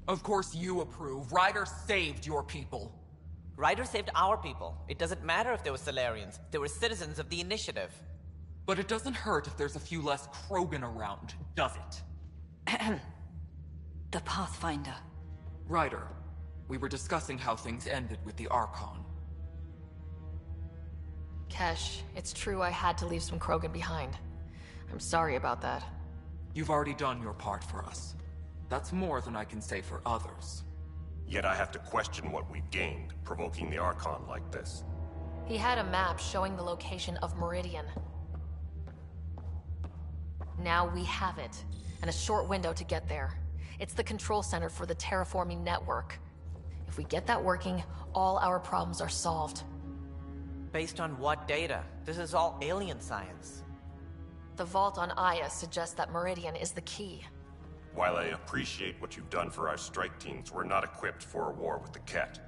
Of course you approve. Ryder saved your people. Ryder saved our people. It doesn't matter if they were Solarians. They were citizens of the Initiative. But it doesn't hurt if there's a few less Krogan around, does it? The Pathfinder. Ryder, we were discussing how things ended with the Archon. Kesh, it's true I had to leave some Krogan behind. I'm sorry about that. You've already done your part for us. That's more than I can say for others. Yet I have to question what we've gained, provoking the Archon like this. He had a map showing the location of Meridian. Now we have it, and a short window to get there. It's the control center for the terraforming network. If we get that working, all our problems are solved. Based on what data? This is all alien science. The vault on Aya suggests that Meridian is the key. While I appreciate what you've done for our strike teams, we're not equipped for a war with the Ket.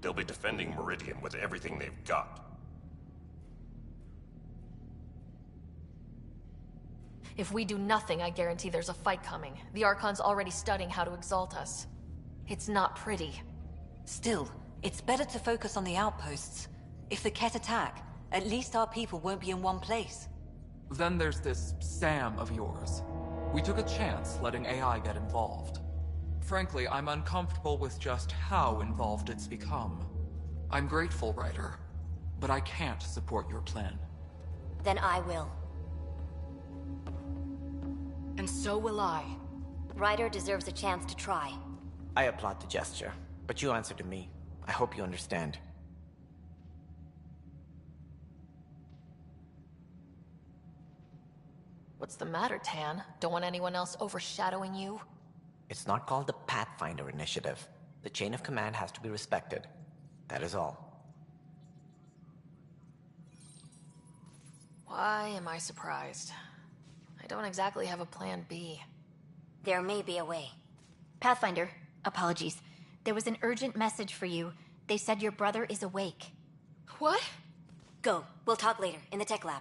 They'll be defending Meridian with everything they've got. If we do nothing, I guarantee there's a fight coming. The Archon's already studying how to exalt us. It's not pretty. Still, it's better to focus on the outposts. If the Ket attack, at least our people won't be in one place. Then there's this Sam of yours. We took a chance letting AI get involved. Frankly, I'm uncomfortable with just how involved it's become. I'm grateful, Ryder, but I can't support your plan. Then I will. And so will I. Ryder deserves a chance to try. I applaud the gesture, but you answer to me. I hope you understand. What's the matter, Tan? Don't want anyone else overshadowing you? It's not called the Pathfinder Initiative. The chain of command has to be respected. That is all. Why am I surprised? I don't exactly have a plan B. There may be a way. Pathfinder, apologies. There was an urgent message for you. They said your brother is awake. What? Go. We'll talk later, in the tech lab.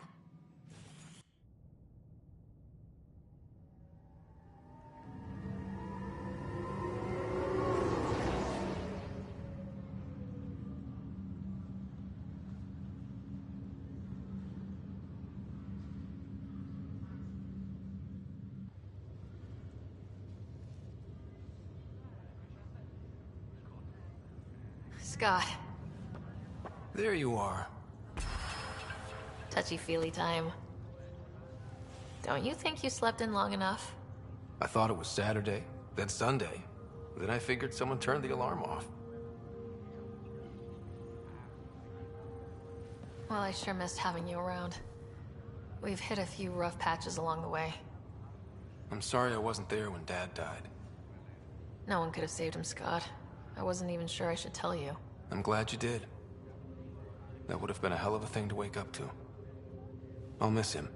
Scott. There you are. Touchy-feely time. Don't you think you slept in long enough? I thought it was Saturday, then Sunday. Then I figured someone turned the alarm off. Well, I sure missed having you around. We've hit a few rough patches along the way. I'm sorry I wasn't there when Dad died. No one could have saved him, Scott. I wasn't even sure I should tell you. I'm glad you did. That would have been a hell of a thing to wake up to. I'll miss him.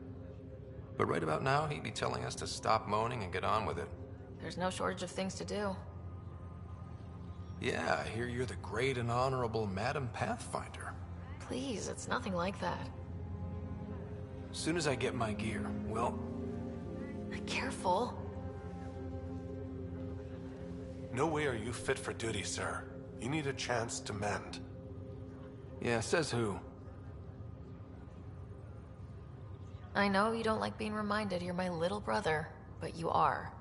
But right about now, he'd be telling us to stop moaning and get on with it. There's no shortage of things to do. Yeah, I hear you're the great and honorable Madam Pathfinder. Please, it's nothing like that. As soon as I get my gear, well... Careful. No way are you fit for duty, sir. You need a chance to mend. Yeah, says who? I know you don't like being reminded you're my little brother, but you are.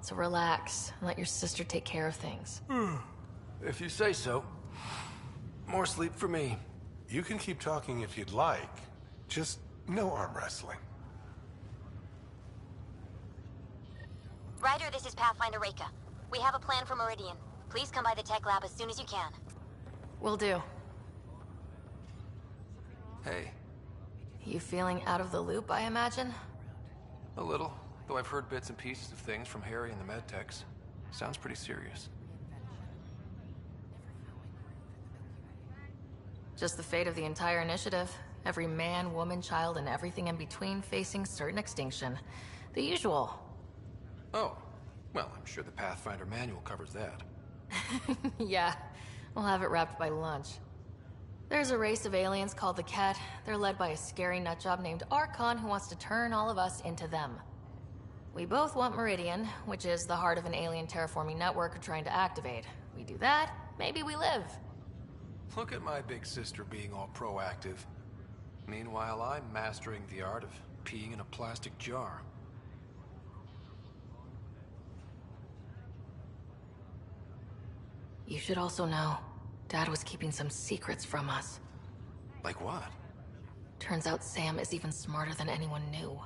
So relax and let your sister take care of things. If you say so. More sleep for me. You can keep talking if you'd like. Just no arm wrestling. Ryder, this is Pathfinder Reika. We have a plan for Meridian. Please come by the tech lab as soon as you can. Will do. Hey. You feeling out of the loop, I imagine? A little. Though I've heard bits and pieces of things from Harry and the medtechs. Sounds pretty serious. Just the fate of the entire initiative. Every man, woman, child, and everything in between facing certain extinction. The usual. Oh. Well, I'm sure the Pathfinder manual covers that. Yeah, we'll have it wrapped by lunch. There's a race of aliens called the Ket. They're led by a scary nutjob named Archon who wants to turn all of us into them. We both want Meridian, which is the heart of an alien terraforming network we're trying to activate. We do that, maybe we live. Look at my big sister being all proactive. Meanwhile, I'm mastering the art of peeing in a plastic jar. You should also know, Dad was keeping some secrets from us. Like what? Turns out Sam is even smarter than anyone knew.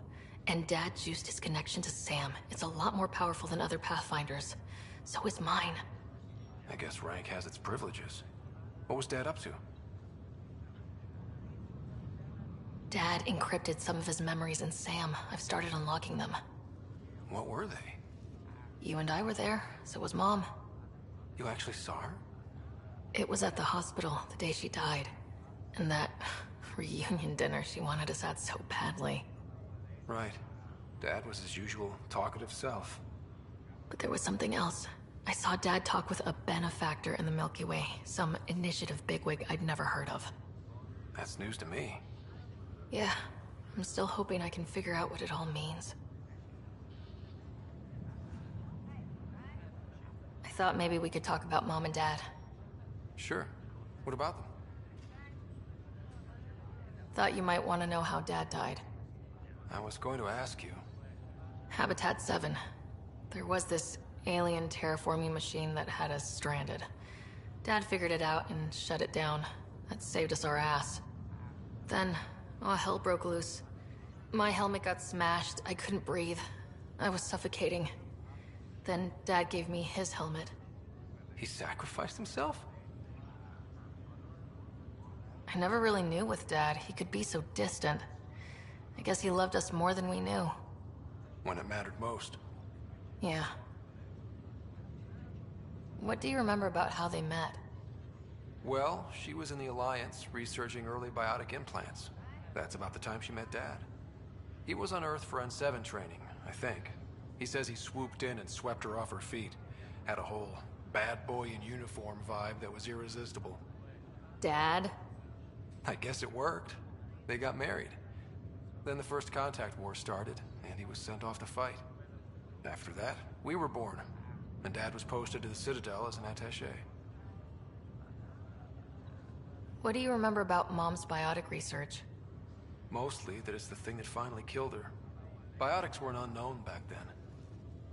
And Dad juiced his connection to Sam. It's a lot more powerful than other Pathfinders. So is mine. I guess rank has its privileges. What was Dad up to? Dad encrypted some of his memories in Sam. I've started unlocking them. What were they? You and I were there, so was Mom. You actually saw her? It was at the hospital the day she died. And that reunion dinner she wanted us at so badly. Right. Dad was his usual talkative self. But there was something else. I saw Dad talk with a benefactor in the Milky Way, some initiative bigwig I'd never heard of. That's news to me. Yeah, I'm still hoping I can figure out what it all means. I thought maybe we could talk about Mom and Dad. Sure. What about them? Thought you might want to know how Dad died. I was going to ask you. Habitat 7. There was this alien terraforming machine that had us stranded. Dad figured it out and shut it down. That saved us our ass. Then, hell broke loose. My helmet got smashed. I couldn't breathe. I was suffocating. Then Dad gave me his helmet. He sacrificed himself? I never really knew with Dad. He could be so distant. I guess he loved us more than we knew. When it mattered most. Yeah. What do you remember about how they met? Well, she was in the Alliance, researching early biotic implants. That's about the time she met Dad. He was on Earth for N7 training, I think. He says he swooped in and swept her off her feet. Had a whole bad boy in uniform vibe that was irresistible. Dad? I guess it worked. They got married. Then the first contact war started, and he was sent off to fight. After that, we were born, and Dad was posted to the Citadel as an attaché. What do you remember about Mom's biotic research? Mostly that it's the thing that finally killed her. Biotics were an unknown back then.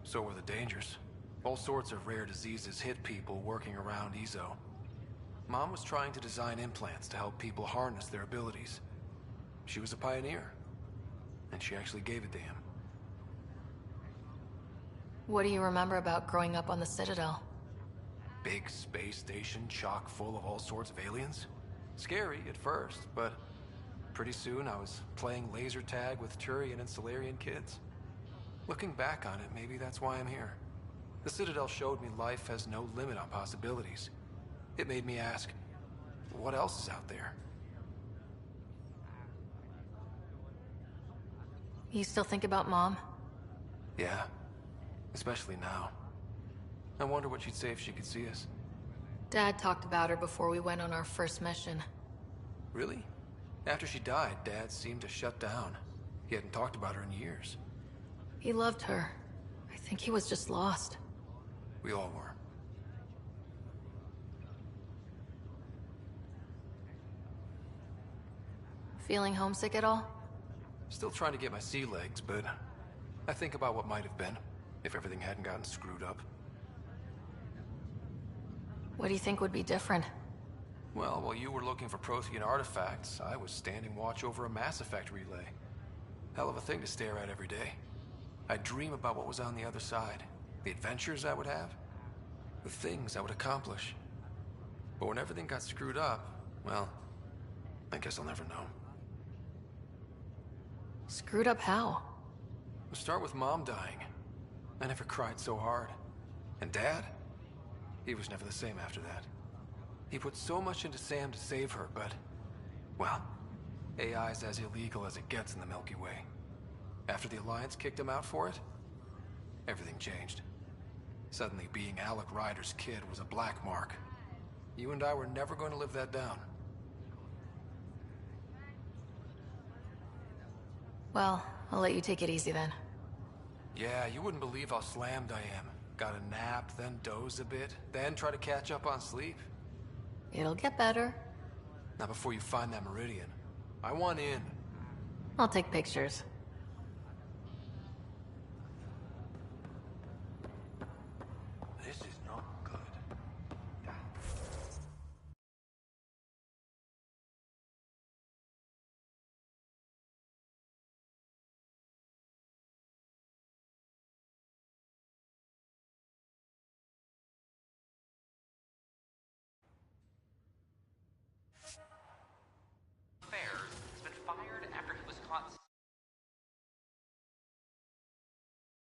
So were the dangers. All sorts of rare diseases hit people working around EZO. Mom was trying to design implants to help people harness their abilities. She was a pioneer, and she actually gave it to him. What do you remember about growing up on the Citadel? Big space station chock full of all sorts of aliens. Scary at first, but pretty soon I was playing laser tag with Turian and Solarian kids. Looking back on it, maybe that's why I'm here. The Citadel showed me life has no limit on possibilities. It made me ask, what else is out there? You still think about Mom? Yeah, especially now. I wonder what she'd say if she could see us. Dad talked about her before we went on our first mission. Really? After she died, Dad seemed to shut down. He hadn't talked about her in years. He loved her. I think he was just lost. We all were. Feeling homesick at all? Still trying to get my sea legs, but I think about what might have been if everything hadn't gotten screwed up. What do you think would be different? Well, while you were looking for Prothean artifacts, I was standing watch over a Mass Effect relay. Hell of a thing to stare at every day. I'd dream about what was on the other side, the adventures I would have, the things I would accomplish. But when everything got screwed up, well, I guess I'll never know. Screwed up how? We'll start with Mom dying. I never cried so hard. And Dad? He was never the same after that. He put so much into Sam to save her, but... well, AI's as illegal as it gets in the Milky Way. After the Alliance kicked him out for it, everything changed. Suddenly being Alec Ryder's kid was a black mark. You and I were never going to live that down. Well, I'll let you take it easy then. Yeah, you wouldn't believe how slammed I am. Got a nap, then doze a bit, then try to catch up on sleep. It'll get better. Not before you find that Meridian. I want in. I'll take pictures.